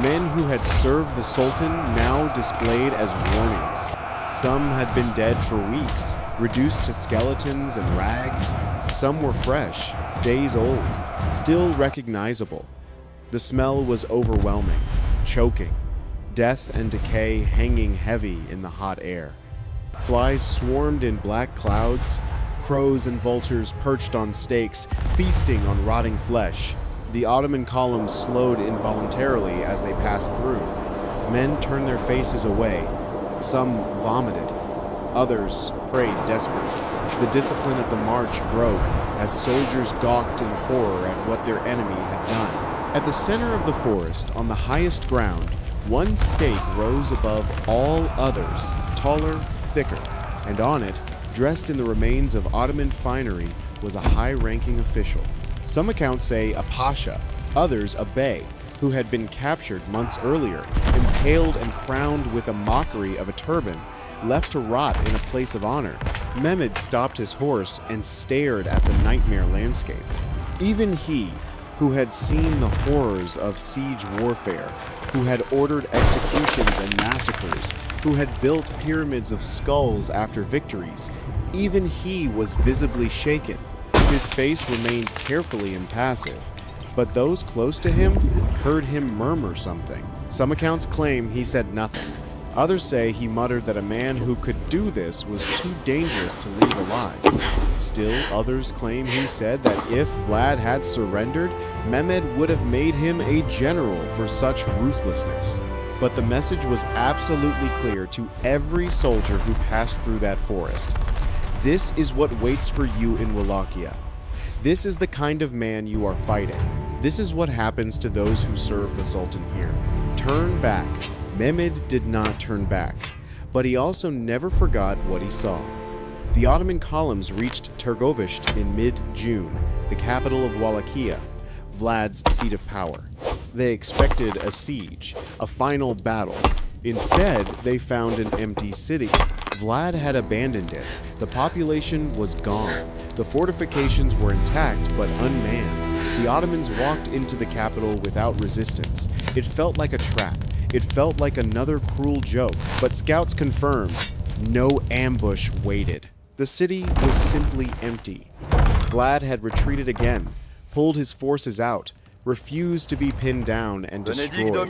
Men who had served the Sultan now displayed as warnings. Some had been dead for weeks, reduced to skeletons and rags. Some were fresh, days old, still recognizable. The smell was overwhelming, choking, death and decay hanging heavy in the hot air. Flies swarmed in black clouds, crows and vultures perched on stakes, feasting on rotting flesh. The Ottoman columns slowed involuntarily as they passed through. Men turned their faces away. Some vomited. Others prayed desperately. The discipline of the march broke as soldiers gawked in horror at what their enemy had done. At the center of the forest, on the highest ground, one stake rose above all others, taller, thicker, and on it, dressed in the remains of Ottoman finery, was a high-ranking official. Some accounts say a pasha, others a bey, who had been captured months earlier, impaled and crowned with a mockery of a turban, left to rot in a place of honor. Mehmed stopped his horse and stared at the nightmare landscape. Even he, who had seen the horrors of siege warfare, who had ordered executions and massacres, who had built pyramids of skulls after victories, even he was visibly shaken. His face remained carefully impassive, but those close to him heard him murmur something. Some accounts claim he said nothing. Others say he muttered that a man who could do this was too dangerous to leave alive. Still, others claim he said that if Vlad had surrendered, Mehmed would have made him a general for such ruthlessness. But the message was absolutely clear to every soldier who passed through that forest. This is what waits for you in Wallachia. This is the kind of man you are fighting. This is what happens to those who serve the Sultan here. Turn back. Mehmed did not turn back, but he also never forgot what he saw. The Ottoman columns reached Tergovishte in mid-June, the capital of Wallachia, Vlad's seat of power. They expected a siege, a final battle. Instead, they found an empty city. Vlad had abandoned it. The population was gone. The fortifications were intact but unmanned. The Ottomans walked into the capital without resistance. It felt like a trap. It felt like another cruel joke, but scouts confirmed no ambush waited. The city was simply empty. Vlad had retreated again, pulled his forces out, refused to be pinned down and destroyed.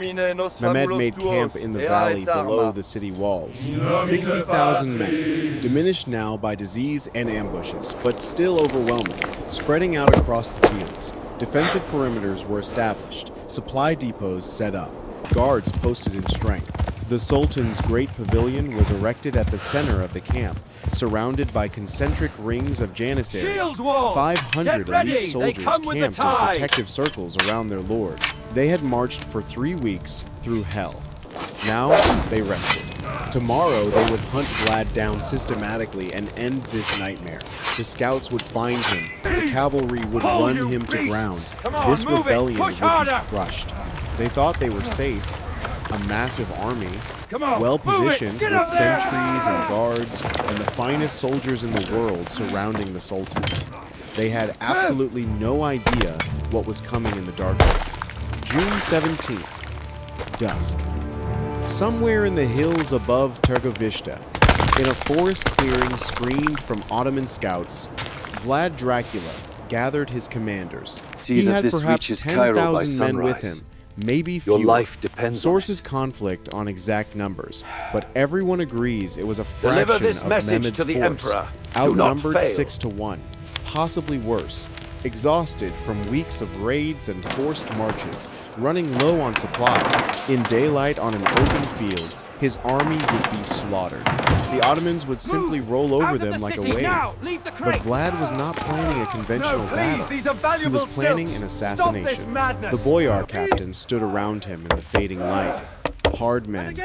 Mehmed made camp in the valley below the city walls. 60,000 men, diminished now by disease and ambushes, but still overwhelming, spreading out across the fields. Defensive perimeters were established, supply depots set up, guards posted in strength. The Sultan's great pavilion was erected at the center of the camp, surrounded by concentric rings of janissaries. 500 elite soldiers camped in protective circles around their lord. They had marched for 3 weeks through hell. Now they rested. Tomorrow they would hunt Vlad down systematically and end this nightmare. The scouts would find him. The cavalry would run him to ground. This rebellion would be crushed. They thought they were safe. A massive army, well-positioned with sentries and guards and the finest soldiers in the world surrounding the Sultan. They had absolutely no idea what was coming in the darkness. June 17th, dusk. Somewhere in the hills above Tergovishte, in a forest clearing screened from Ottoman scouts, Vlad Dracula gathered his commanders. He had perhaps 10,000 men with him. Maybe fewer. Your life depends Sources conflict on exact numbers, but everyone agrees it was a fraction of Mehmed's force, outnumbered 6-1, possibly worse, exhausted from weeks of raids and forced marches, running low on supplies. In daylight on an open field, his army would be slaughtered. The Ottomans would simply roll over them like a wave. But Vlad was not planning a conventional battle. He was planning an assassination. The boyar captains stood around him in the fading light. Hard men,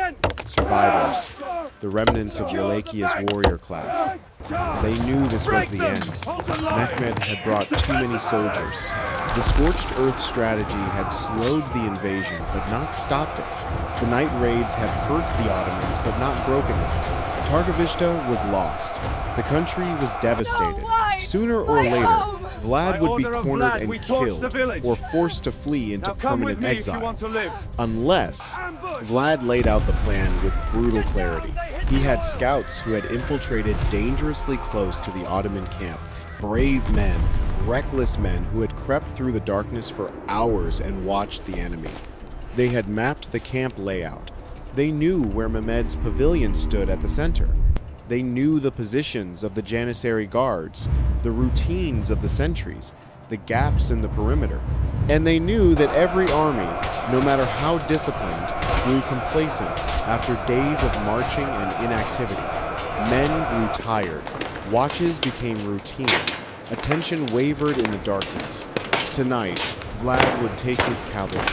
survivors, the remnants of Wallachia's warrior class. They knew this was the end. Mehmed had brought too many soldiers. The scorched earth strategy had slowed the invasion, but not stopped it. The night raids had hurt the Ottomans, but not broken them. Tergovishte was lost. The country was devastated. Sooner or later, Vlad would be cornered and killed, or forced to flee into permanent exile, unless Vlad laid out the plan with brutal clarity. He had scouts who had infiltrated dangerously close to the Ottoman camp, brave men, reckless men who had crept through the darkness for hours and watched the enemy. They had mapped the camp layout. They knew where Mehmed's pavilion stood at the center. They knew the positions of the Janissary guards, the routines of the sentries, the gaps in the perimeter. And they knew that every army, no matter how disciplined, grew complacent after days of marching and inactivity. Men grew tired. Watches became routine. Attention wavered in the darkness. Tonight, Vlad would take his cavalry,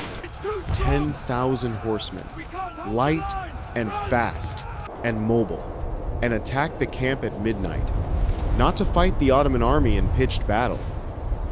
10,000 horsemen, light and fast and mobile, and attack the camp at midnight. Not to fight the Ottoman army in pitched battle.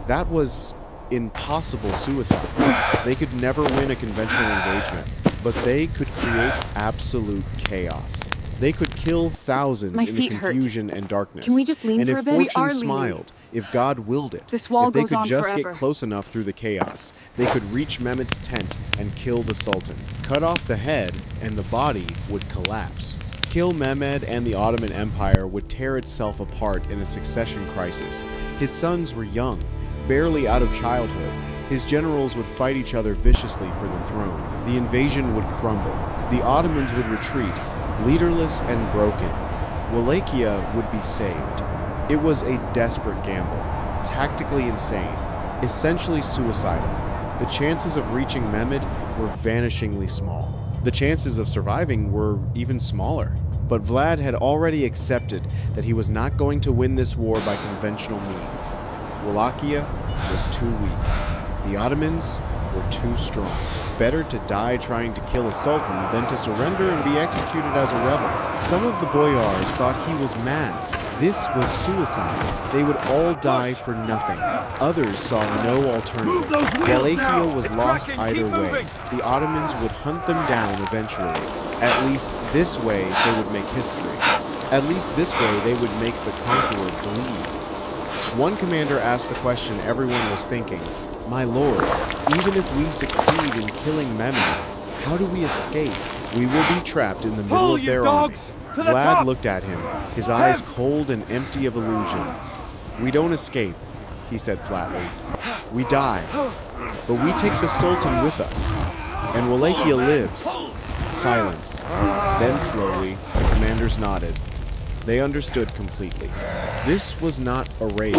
That was impossible suicide. They could never win a conventional engagement, but they could create absolute chaos. They could kill thousands in the confusion and darkness. Can we just lean for a bit? And if fortune smiled, if God willed it, this wall if they goes could on just forever. get close enough through the chaos, they could reach Mehmed's tent and kill the Sultan. Cut off the head, and the body would collapse. Kill Mehmed, and the Ottoman Empire would tear itself apart in a succession crisis. His sons were young, barely out of childhood. His generals would fight each other viciously for the throne. The invasion would crumble. The Ottomans would retreat, leaderless and broken. Wallachia would be saved. It was a desperate gamble, tactically insane, essentially suicidal. The chances of reaching Mehmed were vanishingly small. The chances of surviving were even smaller. But Vlad had already accepted that he was not going to win this war by conventional means. Wallachia was too weak. The Ottomans were too strong. Better to die trying to kill a sultan than to surrender and be executed as a rebel. Some of the boyars thought he was mad. This was suicide. They would all die for nothing. Others saw no alternative. Wallachia was lost either way. The Ottomans would hunt them down eventually. At least this way they would make history. At least this way they would make the conqueror bleed. One commander asked the question everyone was thinking, "My lord, even if we succeed in killing Mehmed, how do we escape? We will be trapped in the middle of their army." Vlad looked at him, his eyes cold and empty of illusion. "We don't escape," he said flatly. "We die. But we take the Sultan with us. And Wallachia lives." Silence. Then slowly, the commanders nodded. They understood completely. This was not a raid.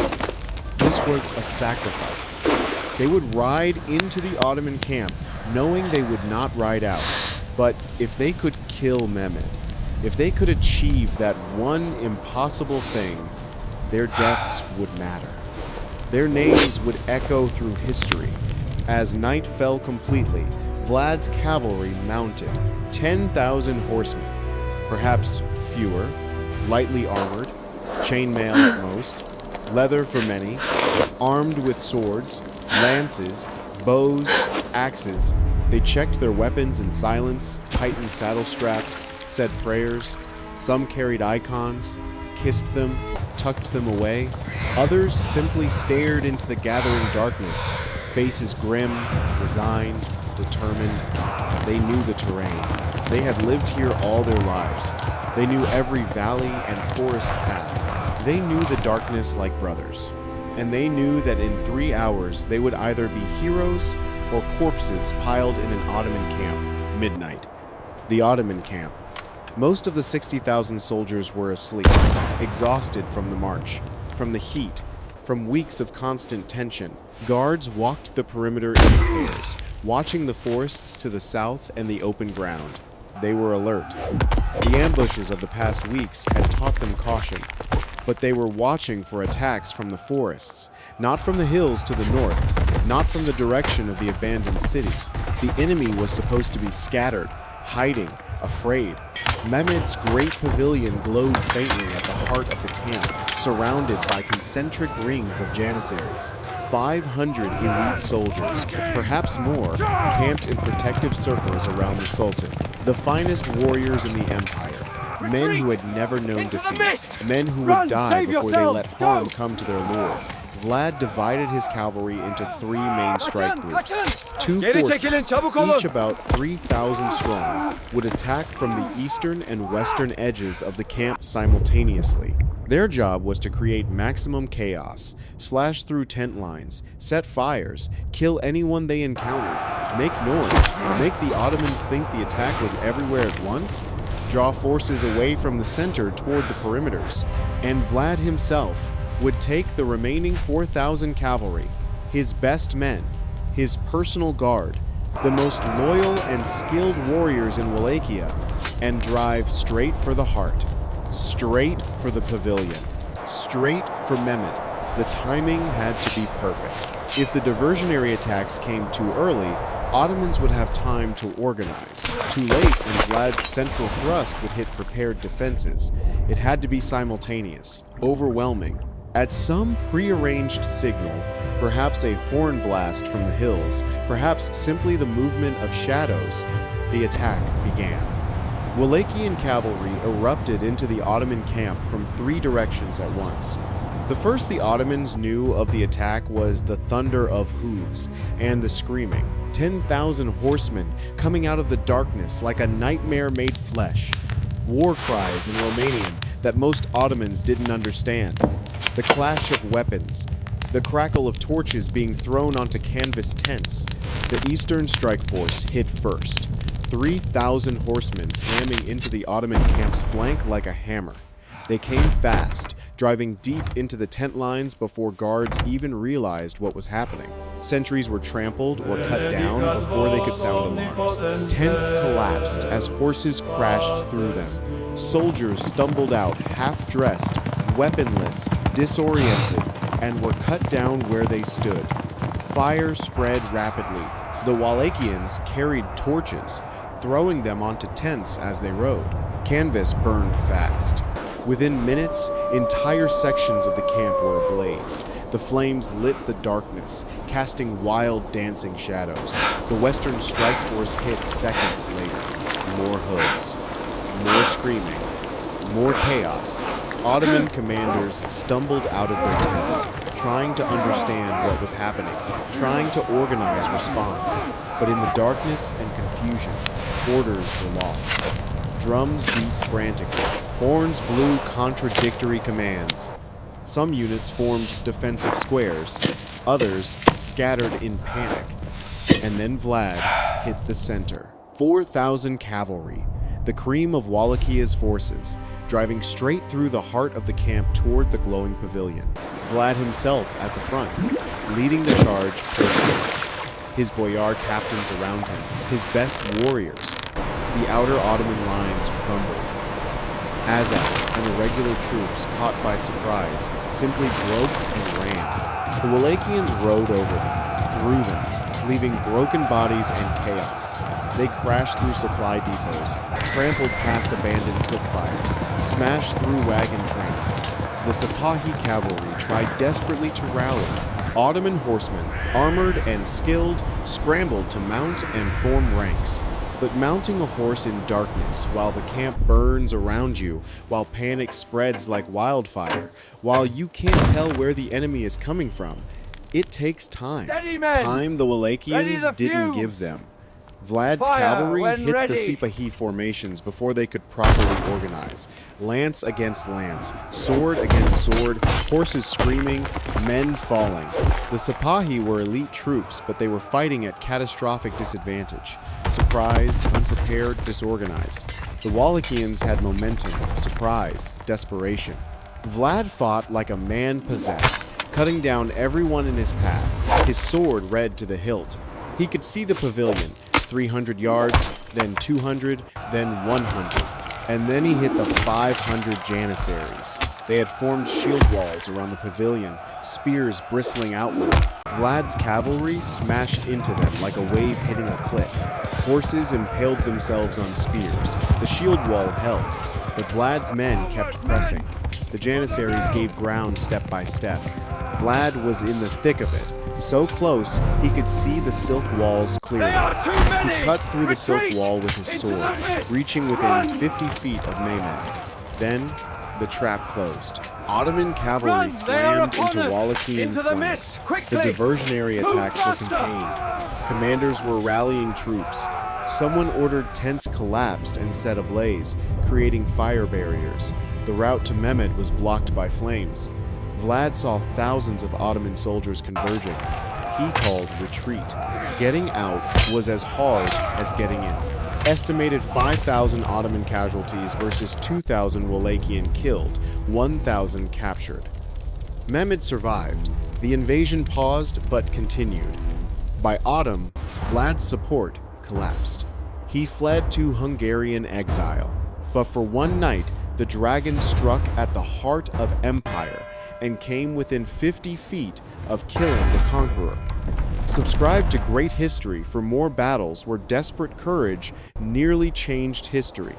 This was a sacrifice. They would ride into the Ottoman camp, knowing they would not ride out. But if they could kill Mehmed, if they could achieve that one impossible thing, their deaths would matter. Their names would echo through history. As night fell completely, Vlad's cavalry mounted 10,000 horsemen, perhaps fewer, lightly armored, chainmail at most, leather for many, armed with swords, lances, bows, axes. They checked their weapons in silence, tightened saddle straps, said prayers. Some carried icons, kissed them, tucked them away. Others simply stared into the gathering darkness, faces grim, resigned, determined. They knew the terrain. They had lived here all their lives. They knew every valley and forest path. They knew the darkness like brothers. And they knew that in 3 hours they would either be heroes or corpses piled in an Ottoman camp. Midnight. The Ottoman camp. Most of the 60,000 soldiers were asleep, exhausted from the march, from the heat, from weeks of constant tension. Guards walked the perimeter in pairs, watching the forests to the south and the open ground. They were alert. The ambushes of the past weeks had taught them caution, but they were watching for attacks from the forests, not from the hills to the north, not from the direction of the abandoned city. The enemy was supposed to be scattered, hiding, afraid. Mehmed's great pavilion glowed faintly at the heart of the camp, surrounded by concentric rings of janissaries. 500 elite soldiers, perhaps more, camped in protective circles around the Sultan. The finest warriors in the empire, men who had never known defeat, men who would die before they let harm come to their lord. Vlad divided his cavalry into 3 main strike groups. 2 forces, each about 3,000 strong, would attack from the eastern and western edges of the camp simultaneously. Their job was to create maximum chaos, slash through tent lines, set fires, kill anyone they encountered, make noise, make the Ottomans think the attack was everywhere at once, draw forces away from the center toward the perimeters, and Vlad himself would take the remaining 4,000 cavalry, his best men, his personal guard, the most loyal and skilled warriors in Wallachia, and drive straight for the heart, straight for the pavilion, straight for Mehmed. The timing had to be perfect. If the diversionary attacks came too early, Ottomans would have time to organize. Too late, and Vlad's central thrust would hit prepared defenses. It had to be simultaneous, overwhelming. At some prearranged signal, perhaps a horn blast from the hills, perhaps simply the movement of shadows, the attack began. Wallachian cavalry erupted into the Ottoman camp from 3 directions at once. The first the Ottomans knew of the attack was the thunder of hooves and the screaming. 10,000 horsemen coming out of the darkness like a nightmare made flesh. War cries in Romanian that most Ottomans didn't understand. The clash of weapons, the crackle of torches being thrown onto canvas tents. The Eastern Strike Force hit first. 3,000 horsemen slamming into the Ottoman camp's flank like a hammer. They came fast, driving deep into the tent lines before guards even realized what was happening. Sentries were trampled or cut down before they could sound alarms. Tents collapsed as horses crashed through them. Soldiers stumbled out, half-dressed, weaponless, disoriented, and were cut down where they stood. Fire spread rapidly. The Wallachians carried torches, throwing them onto tents as they rode. Canvas burned fast. Within minutes, entire sections of the camp were ablaze. The flames lit the darkness, casting wild dancing shadows. The Western Strike Force hit seconds later. More hoods, more screaming, more chaos. Ottoman commanders stumbled out of their tents, trying to understand what was happening, trying to organize response. But in the darkness and confusion, orders were lost. Drums beat frantically. Horns blew contradictory commands. Some units formed defensive squares, others scattered in panic. And then Vlad hit the center. 4,000 cavalry, the cream of Wallachia's forces, driving straight through the heart of the camp toward the glowing pavilion. Vlad himself at the front, leading the charge personally. His boyar captains around him, his best warriors. The outer Ottoman lines crumbled. Azovs and irregular troops, caught by surprise, simply broke and ran. The Wallachians rode over them, through them, leaving broken bodies and chaos. They crashed through supply depots, trampled past abandoned cook fires, smashed through wagon trains. The Sipahi cavalry tried desperately to rally. Ottoman horsemen, armored and skilled, scrambled to mount and form ranks. But mounting a horse in darkness while the camp burns around you, while panic spreads like wildfire, while you can't tell where the enemy is coming from, it takes time. Time the Wallachians didn't give them. Vlad's cavalry hit the Sipahi formations before they could properly organize. Lance against lance, sword against sword, horses screaming, men falling. The Sipahi were elite troops, but they were fighting at catastrophic disadvantage. Surprised, unprepared, disorganized. The Wallachians had momentum, surprise, desperation. Vlad fought like a man possessed, cutting down everyone in his path, his sword red to the hilt. He could see the pavilion, 300 yards, then 200, then 100. And then he hit the 500 Janissaries. They had formed shield walls around the pavilion, spears bristling outward. Vlad's cavalry smashed into them like a wave hitting a cliff. Horses impaled themselves on spears. The shield wall held, but Vlad's men kept pressing. The Janissaries gave ground step by step. Vlad was in the thick of it. So close, he could see the silk walls clearly. He cut through the silk wall with his sword, reaching within 50 feet of Mehmed. Then, the trap closed. Ottoman cavalry slammed into Wallachian flanks. The diversionary attacks were contained. Commanders were rallying troops. Someone ordered tents collapsed and set ablaze, creating fire barriers. The route to Mehmed was blocked by flames. Vlad saw thousands of Ottoman soldiers converging. He called retreat. Getting out was as hard as getting in. Estimated 5,000 Ottoman casualties versus 2,000 Wallachian killed, 1,000 captured. Mehmed survived. The invasion paused but continued. By autumn, Vlad's support collapsed. He fled to Hungarian exile. But for one night, the dragon struck at the heart of empire and came within 50 feet of killing the conqueror. Subscribe to Great History for more battles where desperate courage nearly changed history.